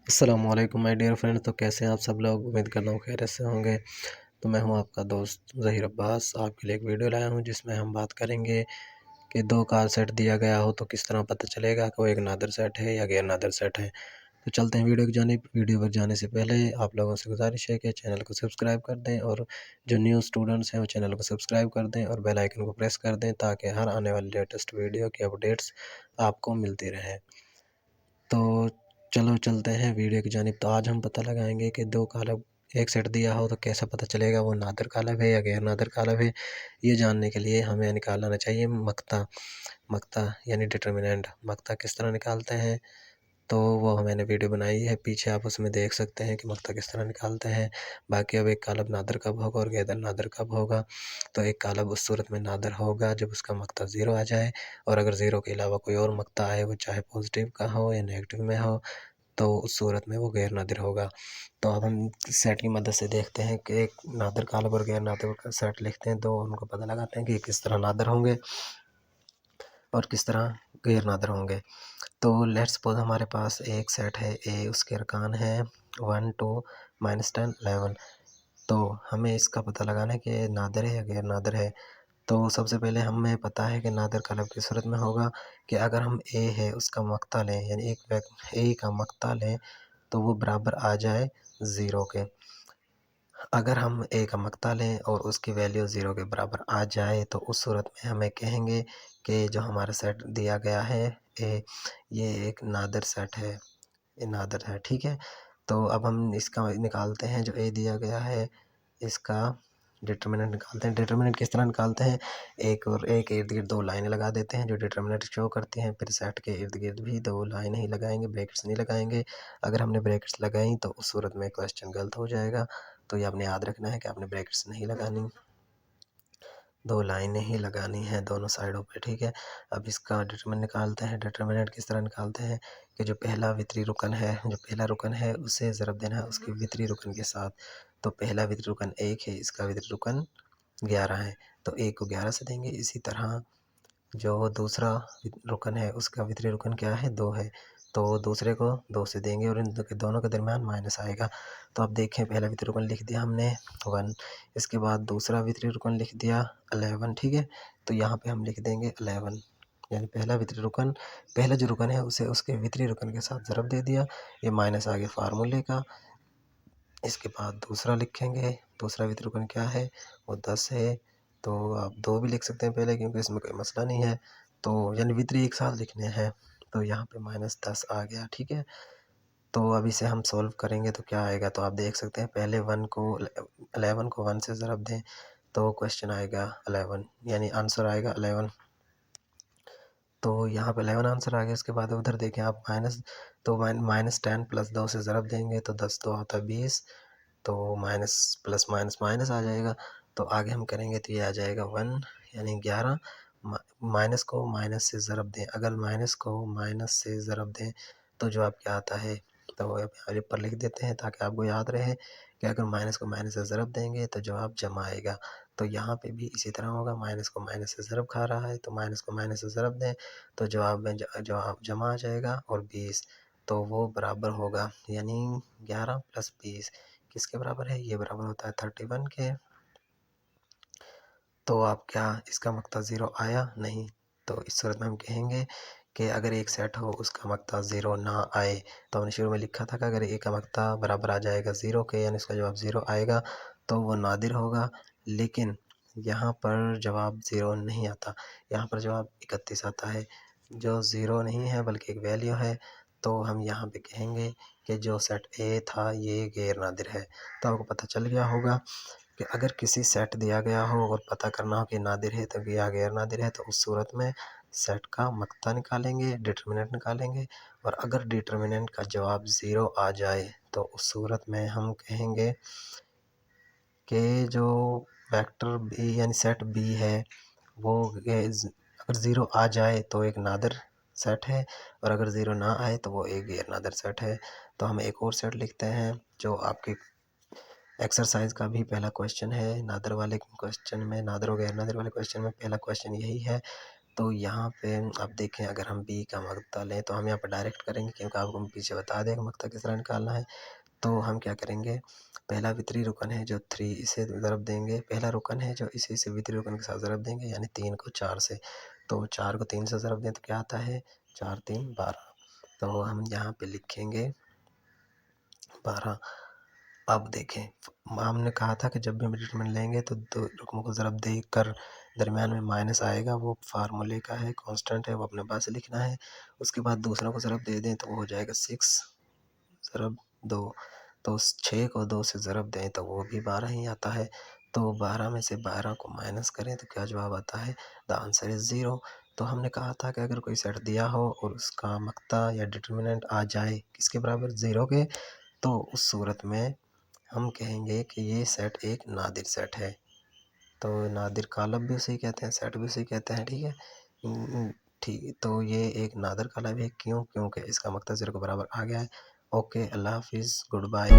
अस्सलामुअलैकुम my dear friend. तो कैसे हैं आप सब लोग? उम्मीद करता हूँ खैरियत से होंगे। तो मैं हूँ आपका दोस्त ज़हीर अब्बास। आपके लिए एक वीडियो लाया हूँ जिसमें हम बात करेंगे कि दो कार सेट दिया गया हो तो किस तरह पता चलेगा कि वो एक नादर सेट है या गैर नादर सेट है। तो चलते हैं वीडियो की जानिब। वीडियो पर जाने से पहले आप लोगों से गुजारिश है कि चैनल को सब्सक्राइब कर दें और जो न्यू स्टूडेंट्स हैं वो चैनल को सब्सक्राइब कर दें और बेल आइकन को प्रेस कर दें ताकि हर आने वाली लेटेस्ट वीडियो की अपडेट्स आपको मिलती रहें। तो चलो चलते हैं वीडियो की जानिब। तो आज हम पता लगाएंगे कि दो कालब एक सेट दिया हो तो कैसे पता चलेगा वो नादिर कालब है या गैर नादिर कालब है। ये जानने के लिए हमें निकालना चाहिए मक्ता। मक्ता यानी डिटर्मिनेंट। मक्ता किस तरह निकालते हैं तो वो मैंने वीडियो बनाई है, पीछे आप उसमें देख सकते हैं कि मक्ता किस तरह निकालते हैं। बाकी अब एक कालब नादर कब होगा और गैर नादर कब होगा। तो एक कालब उस सूरत में नादर होगा जब उसका मक्ता ज़ीरो आ जाए, और अगर ज़ीरो के अलावा कोई और मक्ता आए वो चाहे पॉजिटिव का हो या नेगेटिव में हो तो उस सूरत में वो गैर नादिर होगा। तो अब हम सेट की मदद से देखते हैं कि एक नादिर कालब और गैर नादिर का सेट लिखते हैं, तो उनको पता लगाते हैं कि किस तरह नादिर होंगे और किस तरह गैर नादिर होंगे। तो लेट्स सपोज हमारे पास एक सेट है ए, उसके अरकान हैं 1 2 -10 11। तो हमें इसका पता लगाना है कि नादिर है या गैर नादिर है। तो सबसे पहले हमें पता है कि नादिर कालब की सूरत में होगा कि अगर हम ए है उसका मक्ता लें, यानी ए का मक्ता लें तो वो बराबर आ जाए ज़ीरो के। अगर हम ए का मक्ता लें और उसकी वैल्यू ज़ीरो के बराबर आ जाए तो उस सूरत में हमें कहेंगे कि जो हमारा सेट दिया गया है ए, ये एक नादिर सेट है, ये नादिर है। ठीक है, तो अब हम इसका निकालते हैं जो ए दिया गया है, इसका डिटर्मिनेंट निकालते हैं। डिटर्मिनेंट किस तरह निकालते हैं, एक और एक इर्द गिर्द दो लाइनें लगा देते हैं जो डिटर्मिनेंट शो करती हैं। फिर सेट के इर्द गिर्द भी दो लाइनें ही लगाएंगे, ब्रैकेट्स नहीं लगाएंगे। अगर हमने ब्रैकेट्स लगाई तो उस सूरत में क्वेश्चन गलत हो जाएगा। तो ये आपने याद रखना है कि आपने ब्रैकेट्स नहीं लगानी, दो लाइनें ही लगानी हैं दोनों साइडों पे। ठीक है, अब इसका डिटरमिनेंट निकालते हैं। डिटरमिनेंट किस तरह निकालते हैं कि जो पहला वितरी रुकन है, जो पहला रुकन है उसे ज़रब देना है उसकी वितरी रुकन के साथ। तो पहला वितरी रुकन 1 है, इसका वितरी रुकन 11 है, तो 1 को 11 से देंगे। इसी तरह जो दूसरा रुकन है उसका वितरी रुकन क्या है, 2 है, तो दूसरे को 2 से देंगे और इन दोनों के दरमियान माइनस आएगा। तो अब देखें, पहला वितरी रुकन लिख दिया हमने 1, इसके बाद दूसरा वितरी रुकन लिख दिया 11। ठीक है, तो यहाँ पे हम लिख देंगे 11, यानी पहला वितरी रुकन, पहला जो रुकन है उसे उसके वितरी रुकन के साथ ज़रब दे दिया, ये माइनस आगे फार्मूले का। इसके बाद दूसरा लिखेंगे, दूसरा वितरी रुकन क्या है, वो 10 है, तो आप 2 भी लिख सकते हैं पहले क्योंकि इसमें कोई मसला नहीं है। तो यानी वितरी एक साथ लिखने हैं, तो यहाँ पे -10 आ गया। ठीक है, तो अब इसे हम सॉल्व करेंगे तो क्या आएगा, तो आप देख सकते हैं पहले 11 को 1 से ज़रब दें तो क्वेश्चन आएगा 11, यानी आंसर आएगा 11। तो यहाँ पे 11 आंसर आ गया। इसके बाद उधर देखें आप -10 प्लस 2 से ज़रब देंगे तो 10 2 आता है 20, तो माइनस प्लस माइनस माइनस आ जाएगा। तो आगे हम करेंगे तो ये आ जाएगा 1, यानी 11। माइनस को माइनस से ज़रब दें, अगर माइनस को माइनस से ज़रब दें तो जवाब क्या आता है, तो वो यहाँ पर लिख देते हैं ताकि आपको याद रहे कि अगर माइनस को माइनस से ज़रब देंगे तो जवाब जमा आएगा। तो यहाँ पे भी इसी तरह होगा, माइनस को माइनस से ज़रब खा रहा है तो माइनस को माइनस से ज़रब दें तो जवाब में जवाब जमा आ जाएगा और 20, तो वो बराबर होगा, यानी 11 + 20 किसके बराबर है, ये बराबर होता है 31 के। तो आप क्या इसका मक्ता ज़ीरो आया, नहीं। तो इस सूरत में हम कहेंगे कि अगर एक सेट हो उसका मक्ता ज़ीरो ना आए, तो हमने शुरू में लिखा था कि अगर ए का मक्ता बराबर आ जाएगा ज़ीरो के, यानी उसका जवाब ज़ीरो आएगा तो वो नादिर होगा। लेकिन यहाँ पर जवाब ज़ीरो नहीं आता, यहाँ पर जवाब 31 आता है, जो ज़ीरो नहीं है बल्कि एक वैल्यू है। तो हम यहाँ पे कहेंगे कि जो सेट ए था ये गैर नादिर है। तो आपको पता चल गया होगा कि अगर किसी सेट दिया गया हो और पता करना हो कि नादिर है तो या गैर नादिर है, तो उस सूरत में सेट का मक्ता निकालेंगे, डिटर्मिनेंट निकालेंगे, और अगर डिटर्मिनेंट का जवाब ज़ीरो आ जाए तो उस सूरत में हम कहेंगे कि जो वेक्टर बी यानी सेट बी है वो अगर ज़ीरो आ जाए तो एक नादिर सेट है, और अगर ज़ीरो ना आए तो वो एक गैर नादिर सेट है। तो हम एक और सेट लिखते हैं जो आपके एक्सरसाइज का भी पहला क्वेश्चन है। नादर वाले क्वेश्चन में, नादर और गैर नादर वाले क्वेश्चन में पहला क्वेश्चन यही है तो यहाँ पे आप देखें, अगर हम बी का मकता लें तो हम यहाँ पर डायरेक्ट करेंगे, क्योंकि आपको हम पीछे बता दें मकता किस तरह निकालना है। तो हम क्या करेंगे, पहला वितरी रुकन है जो 3, इसे ज़रब देंगे, पहला रुकन है जो इसे वितरी रुकन के साथ ज़रब देंगे, यानी 3 को 4 से। तो 4 को 3 से ज़रब दें तो क्या आता है, 4 3 12। तो हम यहाँ पे लिखेंगे 12। अब देखें, हमने कहा था कि जब भी हम डिटरमिनेंट लेंगे तो दो रुकनों को ज़रब देकर दरमियान में माइनस आएगा, वो फार्मूले का है, कांस्टेंट है, वो अपने पास लिखना है। उसके बाद दूसरों को ज़रब दे दें तो वो हो जाएगा 6 ज़रब 2। तो 6 को 2 से ज़रब दें तो वो भी 12 ही आता है। तो 12 में से 12 को माइनस करें तो क्या जवाब आता है, द आंसर इज़ 0। तो हमने कहा था कि अगर कोई सेट दिया हो और उसका मकता या डिटरमिनेंट आ जाए किसके बराबर, 0 के, तो उस सूरत में हम कहेंगे कि ये सेट एक नादिर सेट है। तो नादिर कालब भी उसे कहते हैं, सेट भी उसे कहते हैं, ठीक है। ठीक, तो ये एक नादिर कालब है, क्यों, क्योंकि इसका मकता 0 के बराबर आ गया है। ओके, अल्लाह हाफिज़, गुड बाय।